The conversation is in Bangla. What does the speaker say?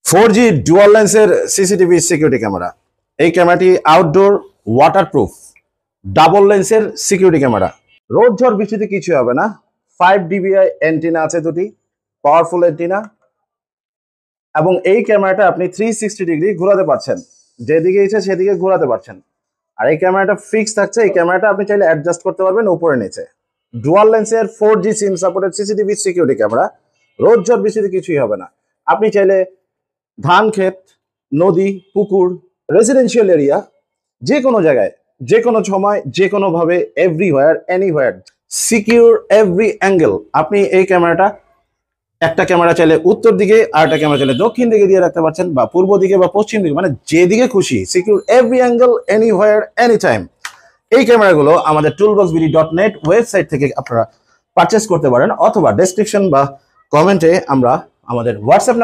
4G ডুয়াল লেন্সের সিসিটিভি সিকিউরিটি ক্যামেরা। এই ক্যামেরাটি আউটডোর, ওয়াটারপ্রুফ, ডাবল লেন্সের সিকিউরিটি ক্যামেরা। রোদ ঝড় বৃষ্টিতে কিছু হবে না। 5 dBi অ্যান্টিনা আছে দুটি, পাওয়ারফুল অ্যান্টিনা, এবং এই ক্যামেরাটা আপনি 360 ডিগ্রি ঘোরাতে পারছেন, যেদিকে ইচ্ছে সেদিকে ঘোরাতে পারছেন। আর এই ক্যামেরাটা ফিক্স থাকছে। এই ক্যামেরাটা আপনি চাইলে অ্যাডজাস্ট করতে পারবেন উপরে নিচে। ডুয়াল লেন্সের 4G SIM supported CCTV security camera. রোদ ঝড় বৃষ্টিতে কিছুই হবে না। আপনি চাইলে ধান ক্ষেত, নদী, পুকুর, রেসিডেন্সিয়াল এরিয়া, যে কোনো জায়গায়, যে কোনো সময়, যে কোনোভাবে, everywhere, anywhere, secure every angle. আপনি এই ক্যামেরাটা, একটা ক্যামেরা চাইলে উত্তর দিকে, আর একটা ক্যামেরা চাইলে দক্ষিণ দিকে দিয়ে রাখতে পারছেন, বা পূর্ব দিকে বা পশ্চিম দিকে, মানে যেদিকে খুশি, secure every angle, anywhere, any time. এই ক্যামেরাগুলো আমাদের toolboxbd.net ওয়েবসাইট থেকে আপনারা পারচেস করতে পারেন, অথবা ডেসক্রিপশন বা কমেন্টে আমরা আমাদের হোয়াটসঅ্যাপ